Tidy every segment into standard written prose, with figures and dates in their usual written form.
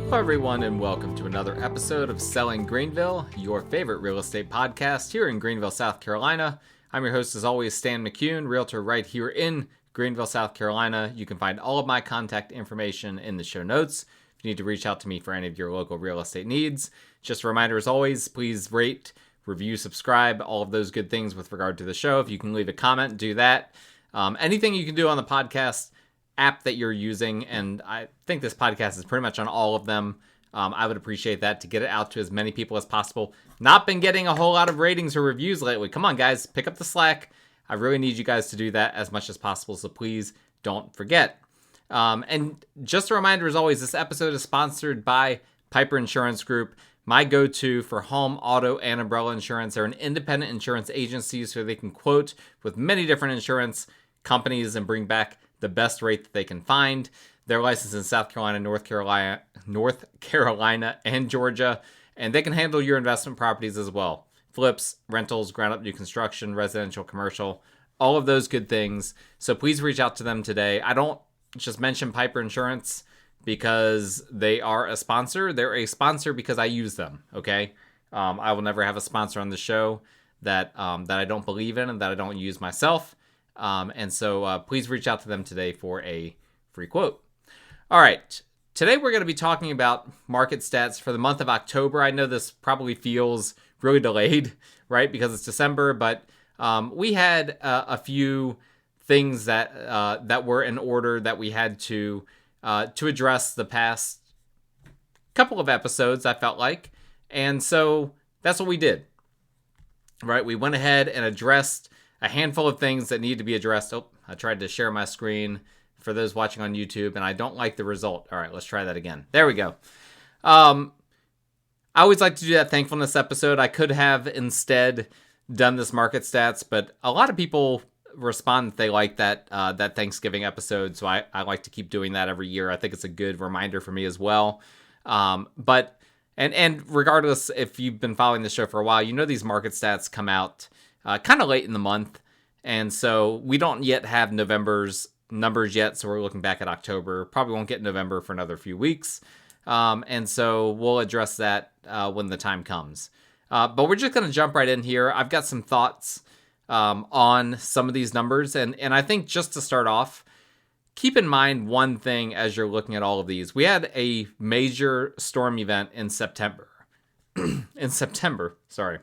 Hello everyone and welcome to another episode of Selling Greenville, your favorite real estate podcast here in Greenville, South Carolina. I'm your host as always, Stan McCune, realtor right here in Greenville, South Carolina. You can find all of my contact information in the show notes if you need to reach out to me for any of your local real estate needs. Just a reminder as always, please rate, review, subscribe, all of those good things with regard to the show. If you can leave a comment, do that. Anything you can do on the podcast app that you're using, and I think this podcast is pretty much on all of them. I would appreciate that to get it out to as many people as possible. Not been getting a whole lot of ratings or reviews lately. Come on, guys, pick up the slack. I really need you guys to do that as much as possible, so please don't forget. And just a reminder, as always, this episode is sponsored by Piper Insurance Group, my go-to for home, auto, and umbrella insurance. They're an independent insurance agency, so they can quote with many different insurance companies and bring back the best rate that they can find. They're licensed in South Carolina, North Carolina, and Georgia, and they can handle your investment properties as well. Flips, rentals, ground-up new construction, residential, commercial, all of those good things. So please reach out to them today. I don't just mention Piper Insurance because they are a sponsor. They're a sponsor because I use them, okay? I will never have a sponsor on the show that I don't believe in and that I don't use myself. And so please reach out to them today for a free quote. All right. Today we're going to be talking about market stats for the month of October. I know this probably feels really delayed, right? Because it's December, but we had a few things that were in order that we had to address the past couple of episodes, I felt like. And so that's what we did, right? We went ahead and addressed a handful of things that need to be addressed. Oh, I tried to share my screen for those watching on YouTube, and I don't like the result. All right, let's try that again. There we go. I always like to do that thankfulness episode. I could have instead done this market stats, but a lot of people respond that they like that Thanksgiving episode, so I like to keep doing that every year. I think it's a good reminder for me as well. But regardless, if you've been following the show for a while, you know these market stats come out kind of late in the month, and so we don't yet have November's numbers yet, so we're looking back at October. Probably won't get November for another few weeks, and so we'll address that when the time comes. But we're just going to jump right in here. I've got some thoughts on some of these numbers, and I think just to start off, keep in mind one thing as you're looking at all of these. We had a major storm event in September. Sorry.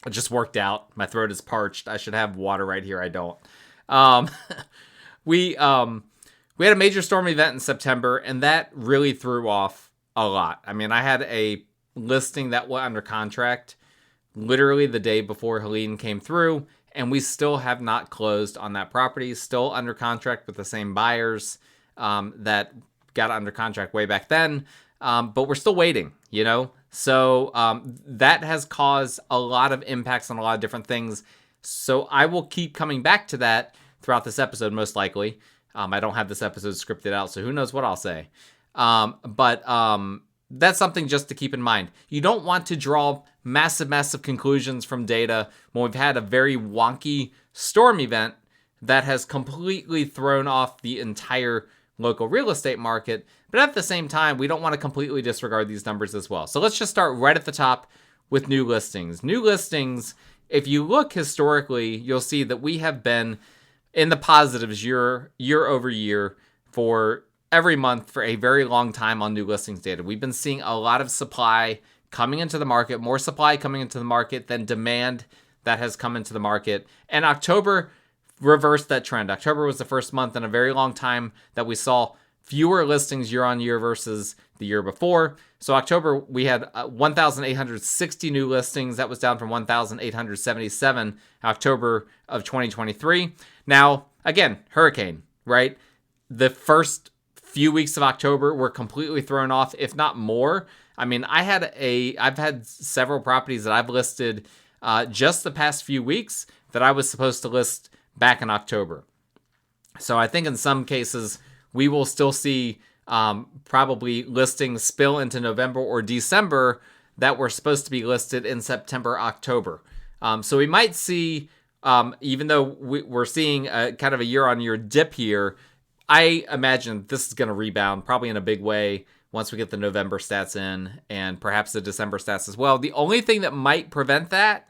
It just worked out. My throat is parched. I should have water right here. I don't. We had a major storm event in September, and that really threw off a lot. I mean, I had a listing that went under contract literally the day before Helene came through, and we still have not closed on that property. Still under contract with the same buyers that got under contract way back then, but we're still waiting, you know? So that has caused a lot of impacts on a lot of different things. So I will keep coming back to that throughout this episode, most likely. I don't have this episode scripted out, so who knows what I'll say. But that's something just to keep in mind. You don't want to draw massive conclusions from data when we've had a very wonky storm event that has completely thrown off the entire local real estate market. But at the same time, we don't want to completely disregard these numbers as well. So let's just start right at the top with new listings. New listings, if you look historically, you'll see that we have been in the positives year over year for every month for a very long time on new listings data. We've been seeing a lot of supply coming into the market, more supply coming into the market than demand that has come into the market. And October reversed that trend. October was the first month in a very long time that we saw fewer listings year on year versus the year before. So October, we had 1,860 new listings. That was down from 1,877 October of 2023. Now, again, hurricane, right? The first few weeks of October were completely thrown off, if not more. I mean, I've had several properties that I've listed just the past few weeks that I was supposed to list back in October. So I think in some cases, we will still see probably listings spill into November or December that were supposed to be listed in September, October. So we might see, even though we're seeing a kind of a year-on-year dip here, I imagine this is going to rebound probably in a big way once we get the November stats in and perhaps the December stats as well. The only thing that might prevent that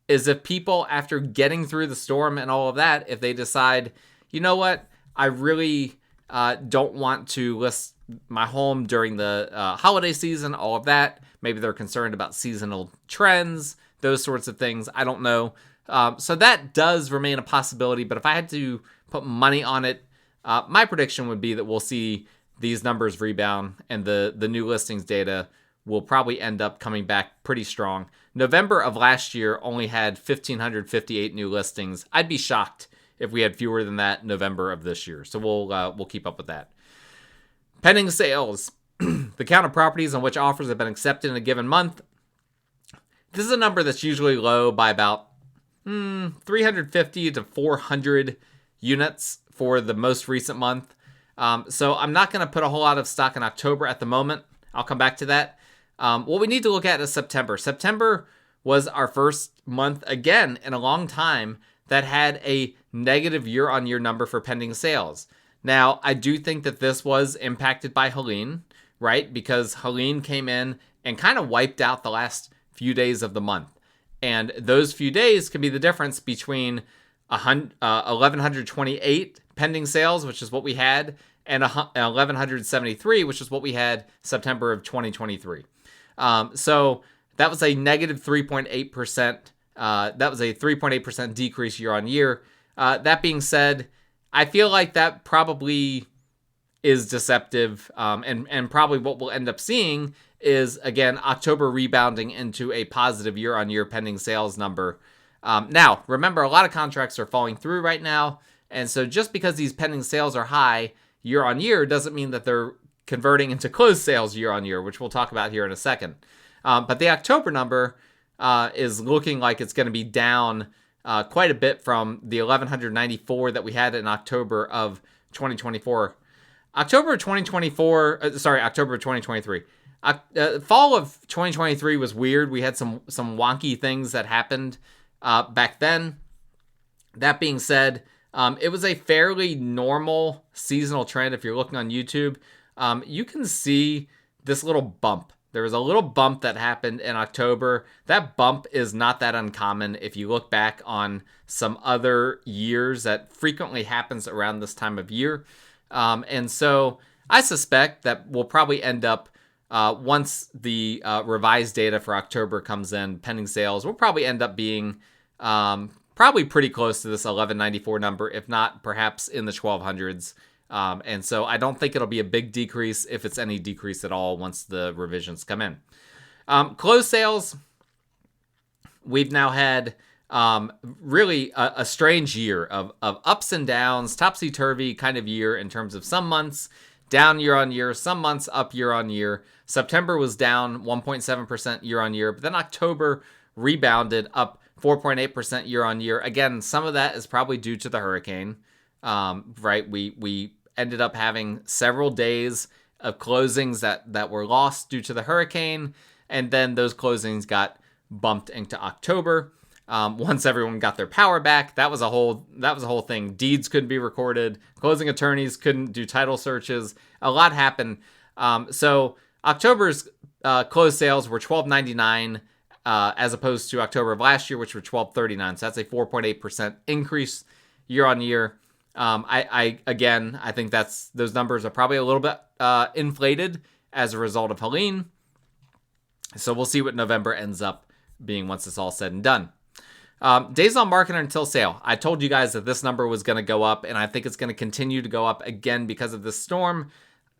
is if people, after getting through the storm and all of that, if they decide, you know what, I really don't want to list my home during the holiday season, all of that. Maybe they're concerned about seasonal trends, those sorts of things. I don't know. So that does remain a possibility, but if I had to put money on it, my prediction would be that we'll see these numbers rebound and the new listings data will probably end up coming back pretty strong. November of last year only had 1,558 new listings. I'd be shocked if we had fewer than that November of this year. So we'll keep up with that. Pending sales, the count of properties on which offers have been accepted in a given month. This is a number that's usually low by about 350 to 400 units for the most recent month. So I'm not going to put a whole lot of stock in October at the moment. I'll come back to that. What we need to look at is September. September was our first month, again, in a long time that had a negative year-on-year number for pending sales. Now, I do think that this was impacted by Helene, right? Because Helene came in and kind of wiped out the last few days of the month. And those few days can be the difference between 1,128 pending sales, which is what we had, and 1,173, which is what we had September of 2023. So that was a negative 3.8%. That was a 3.8% decrease year on year. That being said, I feel like that probably is deceptive. And probably what we'll end up seeing is, again, October rebounding into a positive year on year pending sales number. Now, remember, a lot of contracts are falling through right now. And so just because these pending sales are high year on year doesn't mean that they're converting into closed sales year on year, which we'll talk about here in a second. But the October number is looking like it's going to be down quite a bit from the 1,194 that we had in October of 2024. October of 2023. Fall of 2023 was weird. We had some wonky things that happened back then. That being said, it was a fairly normal seasonal trend. If you're looking on YouTube, you can see this little bump. There was a little bump that happened in October. That bump is not that uncommon if you look back on some other years. That frequently happens around this time of year. And so I suspect that we'll probably end up, once the revised data for October comes in, pending sales, we'll probably end up being probably pretty close to this 1194 number, if not perhaps in the 1200s. And so I don't think it'll be a big decrease, if it's any decrease at all, once the revisions come in. Closed sales, we've now had really a strange year of ups and downs, topsy-turvy kind of year in terms of some months down year on year, some months up year on year. September was down 1.7% year on year, but then October rebounded up 4.8% year on year. Again, some of that is probably due to the hurricane. Right? We ended up having several days of closings that were lost due to the hurricane, and then those closings got bumped into October. Once everyone got their power back, that was a whole thing. Deeds couldn't be recorded. Closing attorneys couldn't do title searches. A lot happened. So October's closed sales were $1,299 as opposed to October of last year, which were $1,239. So that's a 4.8% increase year on year. I think those numbers are probably a little bit inflated as a result of Helene. So we'll see what November ends up being once it's all said and done. Days on market until sale. I told you guys that this number was going to go up, and I think it's going to continue to go up again because of this storm.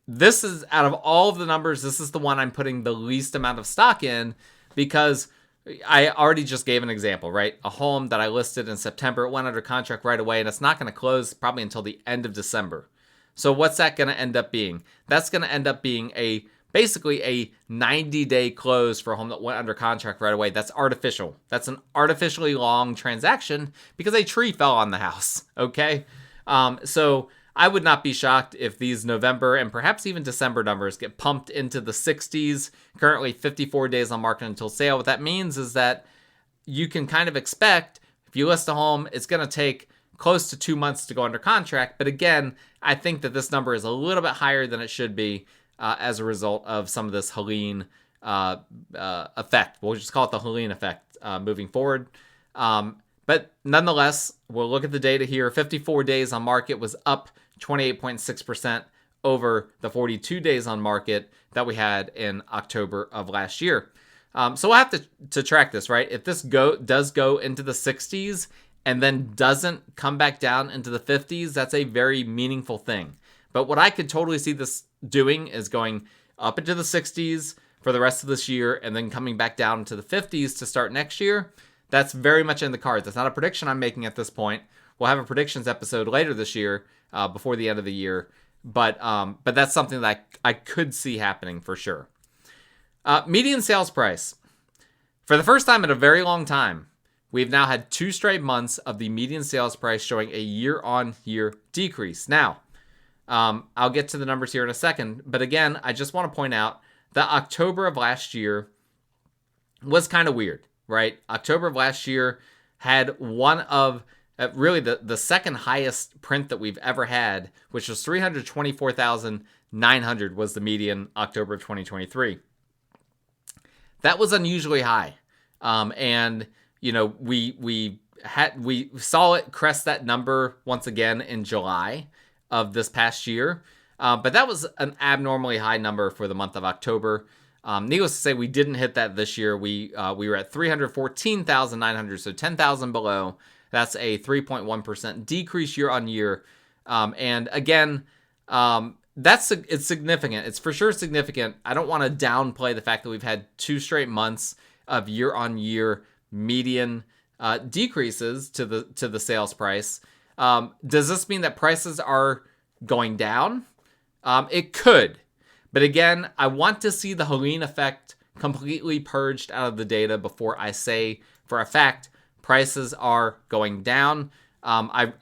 This is, out of all of the numbers, this is the one I'm putting the least amount of stock in, because I already just gave an example, right? A home that I listed in September, it went under contract right away, and it's not going to close probably until the end of December. So what's that going to end up being? That's going to end up being basically a 90-day close for a home that went under contract right away. That's artificial. That's an artificially long transaction because a tree fell on the house, okay? So I would not be shocked if these November and perhaps even December numbers get pumped into the 60s. Currently 54 days on market until sale. What that means is that you can kind of expect, if you list a home, it's going to take close to 2 months to go under contract. But again, I think that this number is a little bit higher than it should be. as a result of some of this Helene effect. We'll just call it the Helene effect moving forward. But nonetheless, we'll look at the data here. 54 days on market was up 28.6% over the 42 days on market that we had in October of last year. So we'll have to track this, right? If this does go into the 60s and then doesn't come back down into the 50s, that's a very meaningful thing. But what I could totally see this doing is going up into the 60s for the rest of this year and then coming back down into the 50s to start next year. That's very much in the cards. That's not a prediction I'm making at this point. We'll have a predictions episode later this year, before the end of the year. But that's something that I could see happening for sure. Median sales price. For the first time in a very long time, we've now had 2 straight months of the median sales price showing a year-on-year decrease. Now, I'll get to the numbers here in a second. But again, I just want to point out that October of last year was kind of weird, right? October of last year had one of really the second highest print that we've ever had, which was 324,900 was the median October of 2023. That was unusually high. And, you know, we saw it crest that number once again in July of this past year. But that was an abnormally high number for the month of October. Needless to say, we didn't hit that this year. We were at 314,900, so 10,000 below. That's a 3.1% decrease year on year. And again, it's significant. It's for sure significant. I don't want to downplay the fact that we've had 2 straight months of year on year median decreases to the sales price. Does this mean that prices are going down? It could. But again, I want to see the Helene effect completely purged out of the data before I say for a fact prices are going down. I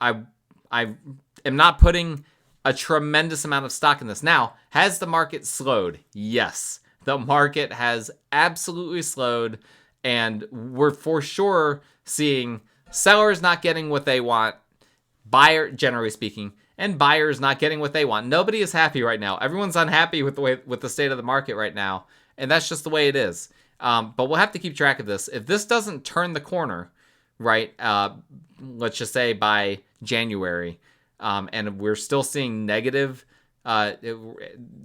am not putting a tremendous amount of stock in this. Now, has the market slowed? Yes. The market has absolutely slowed, and we're for sure seeing sellers not getting what they want, generally speaking, and buyers not getting what they want. Nobody is happy right now. Everyone's unhappy with the state of the market right now, and that's just the way it is. But we'll have to keep track of this. If this doesn't turn the corner, right, let's just say by January, and we're still seeing negative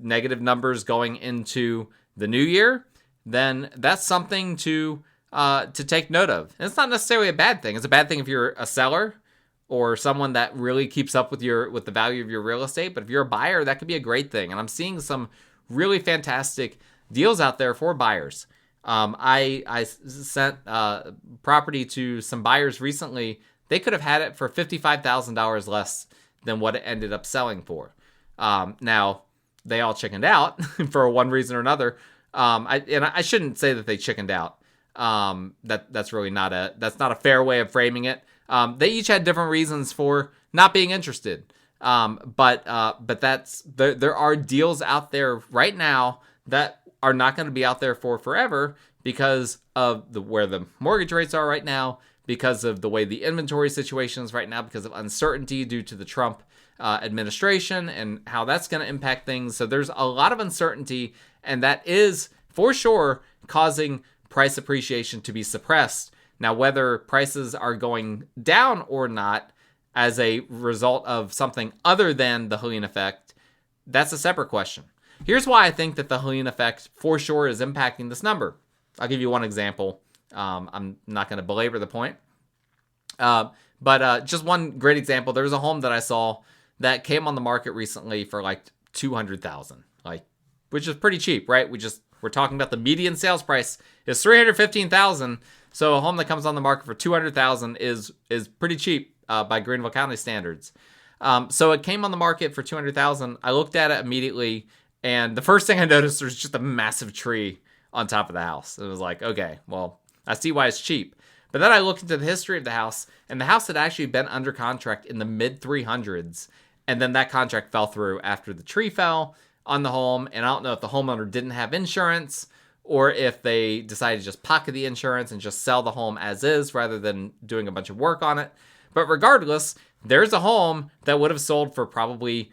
numbers going into the new year, then that's something to take note of. And it's not necessarily a bad thing. It's a bad thing if you're a seller or someone that really keeps up with the value of your real estate. But if you're a buyer, that could be a great thing. And I'm seeing some really fantastic deals out there for buyers. I sent property to some buyers recently. They could have had it for $55,000 less than what it ended up selling for. Now, they all chickened out for one reason or another. I shouldn't say that they chickened out. That's really not a fair way of framing it. They each had different reasons for not being interested. But there are deals out there right now that are not going to be out there for forever because of where the mortgage rates are right now, because of the way the inventory situation is right now, because of uncertainty due to the Trump administration and how that's going to impact things. So there's a lot of uncertainty, and that is for sure causing price appreciation to be suppressed. Now, whether prices are going down or not as a result of something other than the Helene effect, that's a separate question. Here's why I think that the Helene effect for sure is impacting this number. I'll give you one example. I'm not going to belabor the point. But just one great example. There was a home that I saw that came on the market recently for like $200,000, which is pretty cheap, right? We're talking about the median sales price is $315,000. So a home that comes on the market for $200,000 is pretty cheap by Greenville County standards. So it came on the market for $200,000. I looked at it immediately, and the first thing I noticed was just a massive tree on top of the house. It was like, okay, well, I see why it's cheap. But then I looked into the history of the house, and the house had actually been under contract in the mid 300s, and then that contract fell through after the tree fell on the home. And I don't know if the homeowner didn't have insurance or if they decided to just pocket the insurance and just sell the home as is rather than doing a bunch of work on it. But regardless, there's a home that would have sold for probably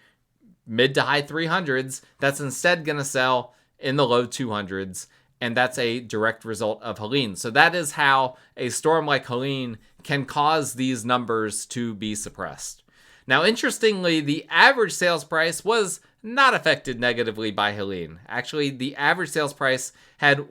mid to high 300s that's instead going to sell in the low 200s. And that's a direct result of Helene. So that is how a storm like Helene can cause these numbers to be suppressed. Now, interestingly, the average sales price was not affected negatively by Helene. Actually, the average sales price had,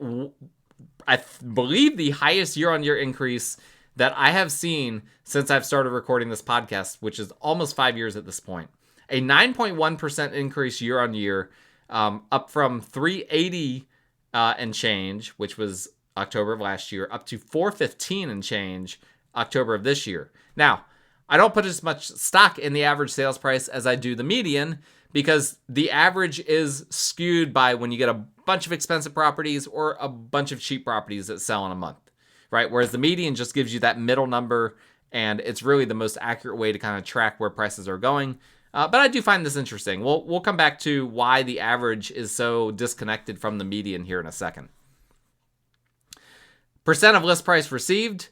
I believe, the highest year-on-year increase that I have seen since I've started recording this podcast, which is almost 5 years at this point. A 9.1% increase year-on-year, up from 380 and change, which was October of last year, up to 415 and change October of this year. Now, I don't put as much stock in the average sales price as I do the median, because the average is skewed by when you get a bunch of expensive properties or a bunch of cheap properties that sell in a month, right? Whereas the median just gives you that middle number, and it's really the most accurate way to kind of track where prices are going. But I do find this interesting. We'll come back to why the average is so disconnected from the median here in a second. Percent of list price received.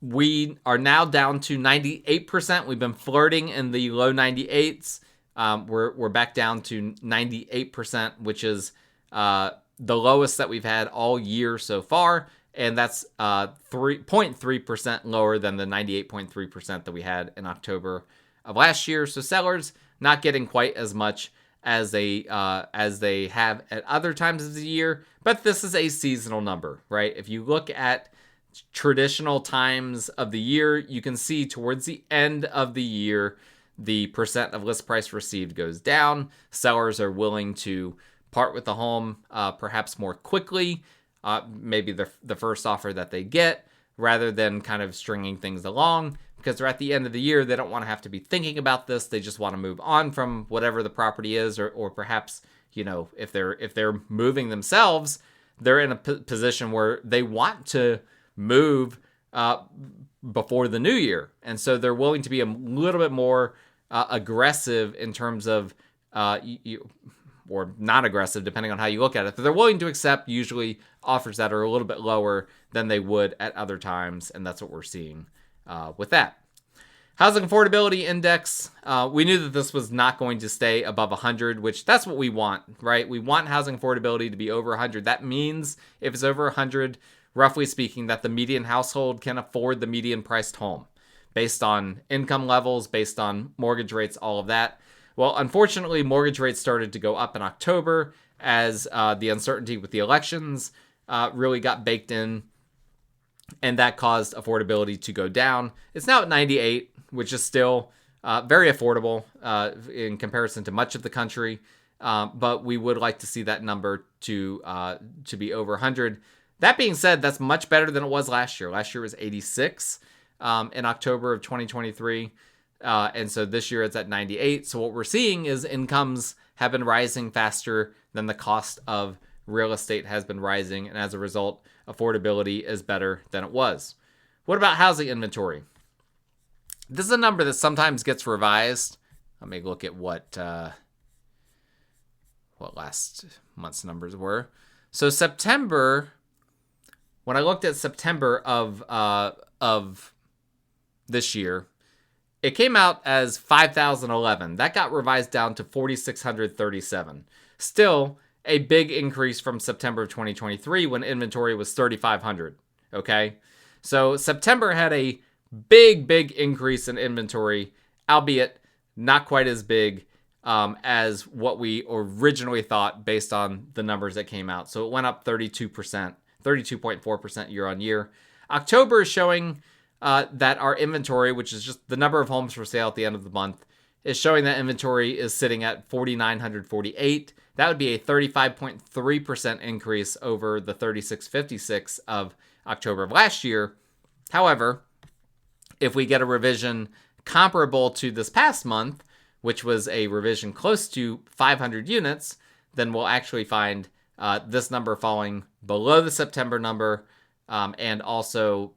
We are now down to 98%. We've been flirting in the low 98s. We're back down to 98%, which is the lowest that we've had all year so far. And that's 3.3% lower than the 98.3% that we had in October of last year. So sellers not getting quite as much as they have at other times of the year, but this is a seasonal number, right? If you look at traditional times of the year, you can see towards the end of the year, the percent of list price received goes down. Sellers are willing to part with the home perhaps more quickly, maybe the first offer that they get, rather than kind of stringing things along, because they're at the end of the year. They don't want to have to be thinking about this. They just want to move on from whatever the property is, or perhaps, if they're moving themselves, they're in a position where they want to move before the new year. And so they're willing to be a little bit more aggressive in terms of, or not aggressive, depending on how you look at it. But they're willing to accept usually offers that are a little bit lower than they would at other times. And that's what we're seeing with that. Housing Affordability Index. We knew that this was not going to stay above 100, which that's what we want, right? We want housing affordability to be over 100. That means if it's over 100, roughly speaking, that the median household can afford the median priced home based on income levels, based on mortgage rates, all of that. Well, unfortunately, mortgage rates started to go up in October as the uncertainty with the elections really got baked in, and that caused affordability to go down. It's now at 98, which is still very affordable in comparison to much of the country, but we would like to see that number to be over 100. That being said, that's much better than it was last year. Last year was 86 in October of 2023. And so this year it's at 98. So what we're seeing is incomes have been rising faster than the cost of real estate has been rising. And as a result, affordability is better than it was. What about housing inventory? This is a number that sometimes gets revised. Let me look at what last month's numbers were. So September, when I looked at September of this year, it came out as 5,011. That got revised down to 4,637. Still a big increase from September of 2023 when inventory was 3,500. Okay? So September had a big increase in inventory, albeit not quite as big as what we originally thought based on the numbers that came out. So it went up 32%, 32.4% year on year. October is showing that our inventory, which is just the number of homes for sale at the end of the month, is showing that inventory is sitting at 4,948. That would be a 35.3% increase over the 3,656 of October of last year. However, if we get a revision comparable to this past month, which was a revision close to 500 units, then we'll actually find this number falling below the September number, and also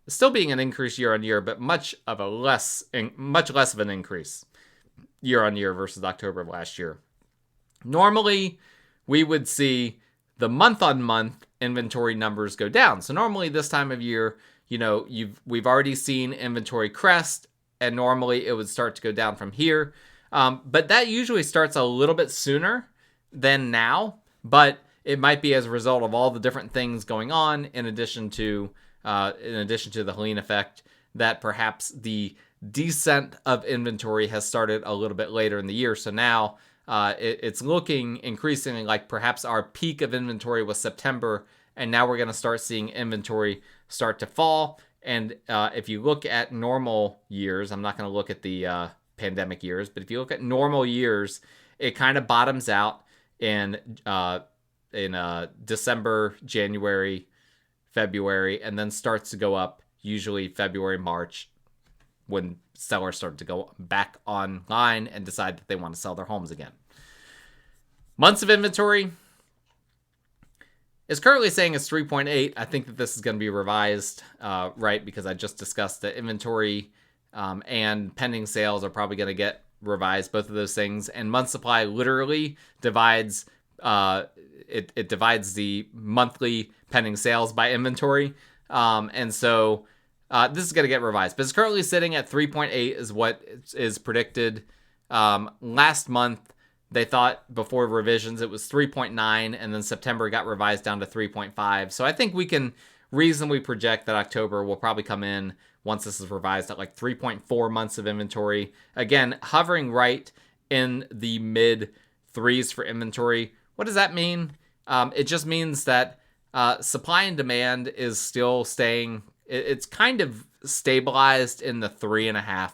still being an increase year on year, but much less of an increase year on year versus October of last year. Normally, we would see the month on month inventory numbers go down. So normally this time of year, we've already seen inventory crest, and normally it would start to go down from here. But that usually starts a little bit sooner than now, but it might be as a result of all the different things going on in addition to the Helene effect, that perhaps the descent of inventory has started a little bit later in the year. So now it's looking increasingly like perhaps our peak of inventory was September, and now we're going to start seeing inventory start to fall. And if you look at normal years, I'm not going to look at the pandemic years, but if you look at normal years, it kind of bottoms out in December, January, February, and then starts to go up usually February, March, when sellers start to go back online and decide that they want to sell their homes again. Months of inventory is currently saying it's 3.8. I think that this is going to be revised, right? Because I just discussed that inventory and pending sales are probably going to get revised, both of those things. And month supply literally divides it divides the monthly pending sales by inventory. And so this is going to get revised. But it's currently sitting at 3.8 is what is predicted. Last month, they thought before revisions it was 3.9, and then September got revised down to 3.5. So I think we can reasonably project that October will probably come in, once this is revised, at like 3.4 months of inventory. Again, hovering right in the mid threes for inventory. What does that mean? It just means that supply and demand is still staying, it's kind of stabilized in the 3.5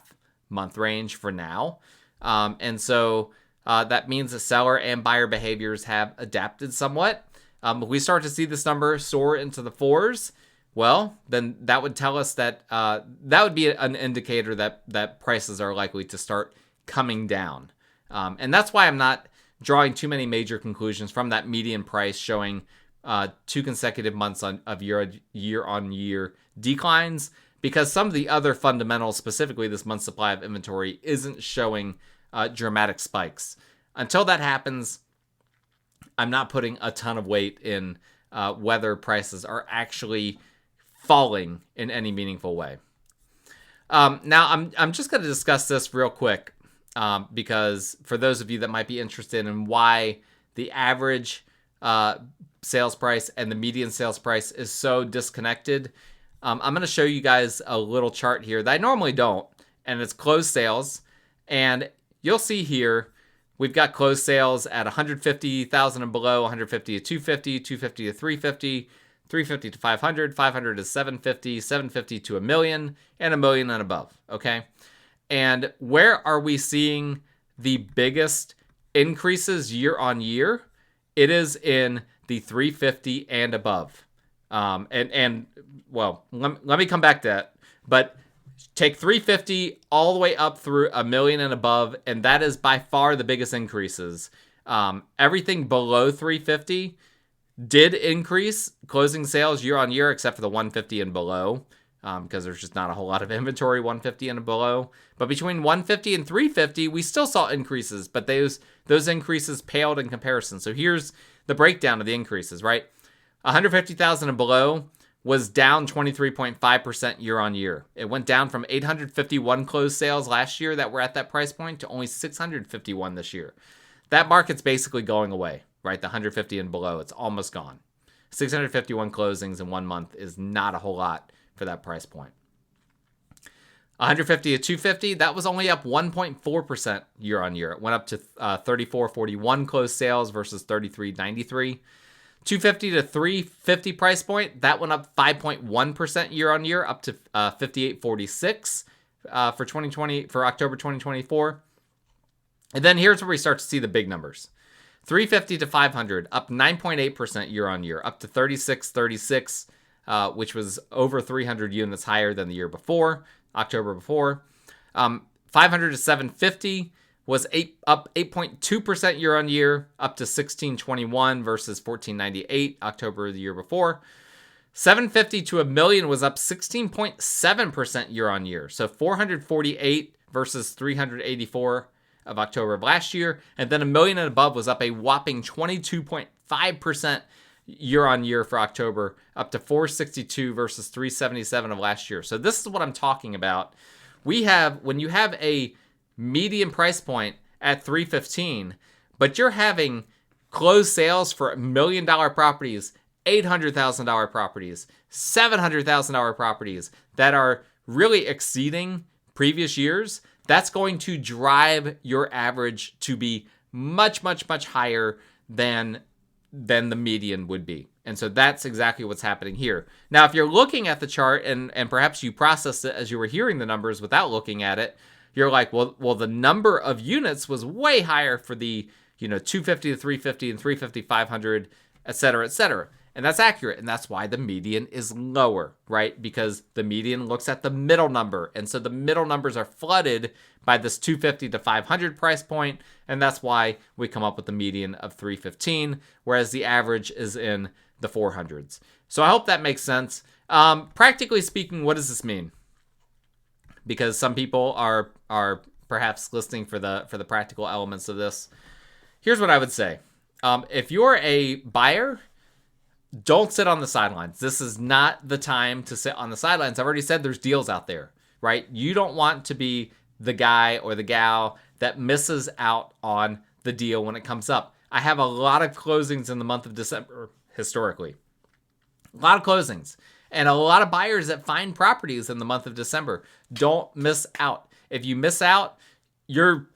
month range for now. And so that means the seller and buyer behaviors have adapted somewhat. If we start to see this number soar into the 4s, well, then that would tell us that that would be an indicator that prices are likely to start coming down. And that's why I'm not drawing too many major conclusions from that median price showing 2 consecutive months of year-on-year declines, because some of the other fundamentals, specifically this month's supply of inventory, isn't showing dramatic spikes. Until that happens, I'm not putting a ton of weight in whether prices are actually falling in any meaningful way. Now, I'm just going to discuss this real quick because for those of you that might be interested in why the average sales price and the median sales price is so disconnected, I'm going to show you guys a little chart here that I normally don't, and it's closed sales. And you'll see here, we've got closed sales at 150,000 and below, 150 to 250, 250 to 350, 350 to 500, 500 to 750, 750 to $1 million, and $1 million and above, okay? And where are we seeing the biggest increases year on year? It is in the 350 and above. Well, let me come back to that. But take 350 all the way up through $1 million and above, and that is by far the biggest increases. Everything below 350 did increase closing sales year on year, except for the 150 and below, because there's just not a whole lot of inventory 150 and below. But between 150 and 350, we still saw increases, but those increases paled in comparison. So here's the breakdown of the increases, right? 150,000 and below was down 23.5% year on year. It went down from 851 closed sales last year that were at that price point to only 651 this year. That market's basically going away, right? The 150 and below, it's almost gone. 651 closings in 1 month is not a whole lot for that price point. 150 to 250, that was only up 1.4% year on year. It went up to 3441 closed sales versus 3393. 250 to 350 price point, that went up 5.1% year on year, up to 5846 for October 2024. And then here's where we start to see the big numbers. 350 to 500, up 9.8% year on year, up to 3636, which was over 300 units higher than the year before, October before. 500 to 750 was up 8.2% year on year, up to 1621 versus 1498 October the year before. 750 to $1 million was up 16.7% year on year. So 448 versus 384 of October of last year. And then $1 million and above was up a whopping 22.5% year on year for October, up to 462 versus 377 of last year. So this is what I'm talking about. When you have a median price point at 315, but you're having closed sales for $1 million properties, $800,000 properties, $700,000 properties that are really exceeding previous years, that's going to drive your average to be much, much, much higher than the median would be. And so that's exactly what's happening here. Now, if you're looking at the chart and perhaps you processed it as you were hearing the numbers without looking at it, you're like, well, the number of units was way higher for the 250 to 350 and 350, 500, et cetera, et cetera. And that's accurate. And that's why the median is lower, right? Because the median looks at the middle number. And so the middle numbers are flooded by this 250 to 500 price point. And that's why we come up with the median of 315, whereas the average is in the 400s. So I hope that makes sense. Practically speaking, what does this mean? Because some people are perhaps listening for the practical elements of this. Here's what I would say. If you're a buyer, don't sit on the sidelines. This is not the time to sit on the sidelines. I've already said there's deals out there, right? You don't want to be the guy or the gal that misses out on the deal when it comes up. I have a lot of closings in the month of December, historically. A lot of closings. And a lot of buyers that find properties in the month of December. Don't miss out. If you miss out, you're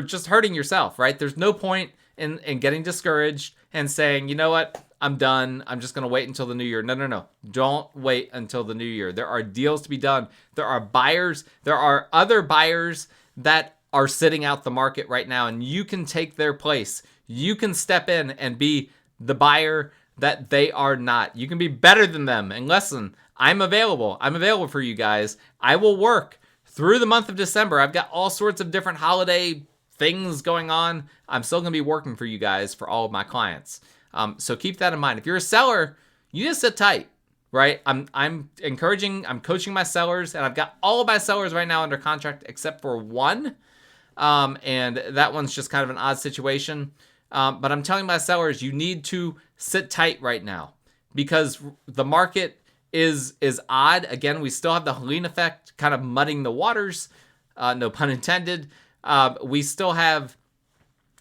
just hurting yourself, right? There's no point in getting discouraged and saying, you know what? I'm done. I'm just going to wait until the new year. No. Don't wait until the new year. There are deals to be done. There are buyers. There are other buyers that are sitting out the market right now, and you can take their place. You can step in and be the buyer that they are not. You can be better than them. And listen, I'm available. I'm available for you guys. I will work through the month of December. I've got all sorts of different holiday things going on. I'm still going to be working for you guys, for all of my clients. So keep that in mind. If you're a seller, you just sit tight, right? I'm coaching my sellers, and I've got all of my sellers right now under contract except for one. And that one's just kind of an odd situation. But I'm telling my sellers, you need to sit tight right now because the market is odd. Again, we still have the Helene effect kind of mudding the waters. No pun intended. We still have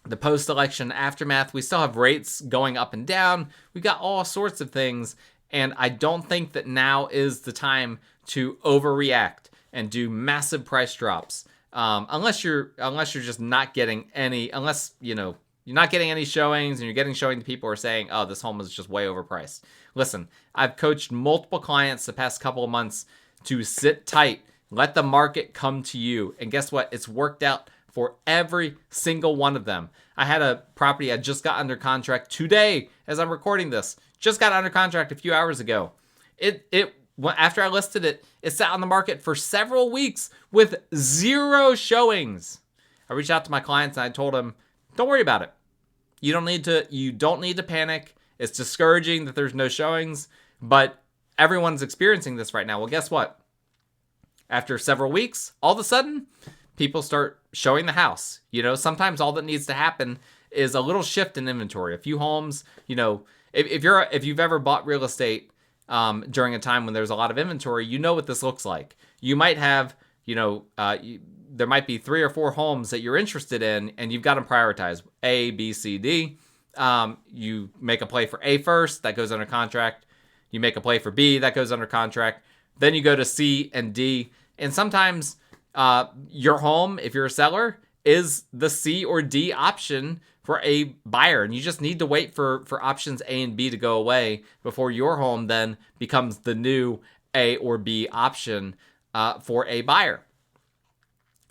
the post-election aftermath. We still have rates going up and down. We've got all sorts of things. And I don't think that now is the time to overreact and do massive price drops. Unless you're just not getting any, you're not getting any showings and you're getting showing to people who are saying, oh, this home is just way overpriced. Listen, I've coached multiple clients the past couple of months to sit tight, let the market come to you. And guess what? It's worked out for every single one of them. I had a property I just got under contract today as I'm recording this. Just got under contract a few hours ago. After I listed it, it sat on the market for several weeks with 0 showings. I reached out to my clients and I told them, don't worry about it. You don't need to panic. It's discouraging that there's no showings, but everyone's experiencing this right now. Well, guess what? After several weeks, all of a sudden, people start showing the house. Sometimes all that needs to happen is a little shift in inventory. A few homes, if you've ever bought real estate during a time when there's a lot of inventory, you know what this looks like. You might have, there might be 3 or 4 homes that you're interested in, and you've got them prioritized, A, B, C, D. You make a play for A first, that goes under contract. You make a play for B, that goes under contract. Then you go to C and D. And sometimes your home, if you're a seller, is the C or D option for a buyer. And you just need to wait for options A and B to go away before your home then becomes the new A or B option for a buyer.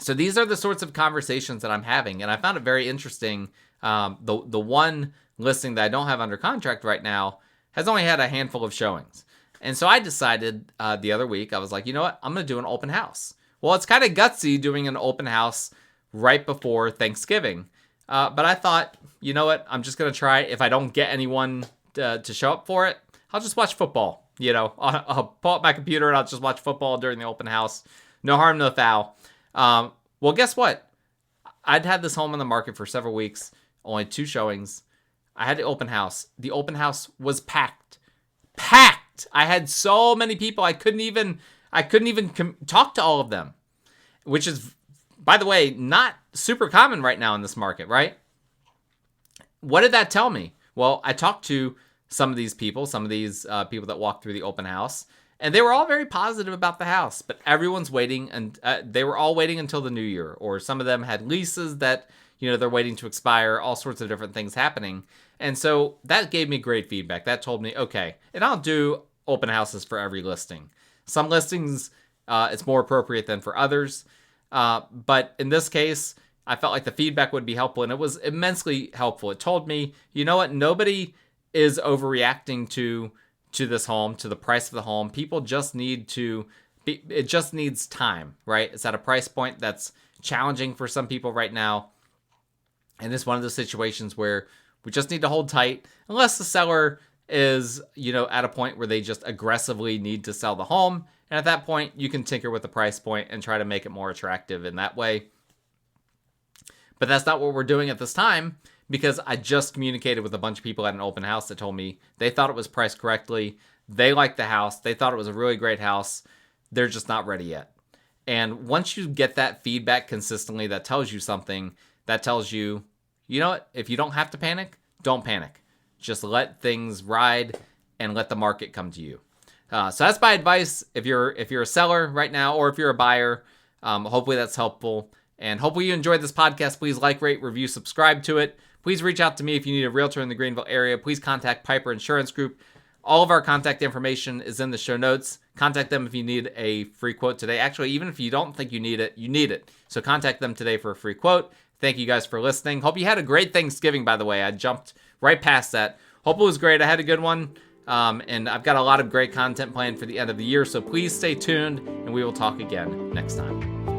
So these are the sorts of conversations that I'm having. And I found it very interesting. The one listing that I don't have under contract right now has only had a handful of showings. And so I decided the other week, I was like, you know what? I'm going to do an open house. Well, it's kind of gutsy doing an open house right before Thanksgiving. But I thought, you know what? I'm just going to try. If I don't get anyone to show up for it, I'll just watch football. I'll pull up my computer and I'll just watch football during the open house. No harm, no foul. Well, guess what? I'd had this home on the market for several weeks, only 2 showings. I had the open house. The open house was packed. I had so many people I couldn't even talk to all of them, which is By the way, not super common right now in this market, right? What did that tell me? Well, I talked to some of these people that walked through the open house, and they were all very positive about the house, but everyone's waiting, and they were all waiting until the new year, or some of them had leases that, they're waiting to expire, all sorts of different things happening. And so that gave me great feedback. That told me, okay, and I'll do open houses for every listing. Some listings, it's more appropriate than for others. But in this case, I felt like the feedback would be helpful, and it was immensely helpful. It told me, you know what, nobody is overreacting to this home, to the price of the home. People just it just needs time, right? It's at a price point that's challenging for some people right now. And it's one of those situations where we just need to hold tight, unless the seller is, at a point where they just aggressively need to sell the home. And at that point, you can tinker with the price point and try to make it more attractive in that way. But that's not what we're doing at this time, because I just communicated with a bunch of people at an open house that told me they thought it was priced correctly. They liked the house. They thought it was a really great house. They're just not ready yet. And once you get that feedback consistently, that tells you something. That tells you, you know what? If you don't have to panic, don't panic. Just let things ride and let the market come to you. So that's my advice. If you're a seller right now, or if you're a buyer, hopefully that's helpful. And hopefully you enjoyed this podcast. Please like, rate, review, subscribe to it. Please reach out to me if you need a realtor in the Greenville area. Please contact Piper Insurance Group. All of our contact information is in the show notes. Contact them if you need a free quote today. Actually, even if you don't think you need it, you need it. So contact them today for a free quote. Thank you guys for listening. Hope you had a great Thanksgiving, by the way. I jumped right past that. Hope it was great. I had a good one. And I've got a lot of great content planned for the end of the year. So please stay tuned, and we will talk again next time.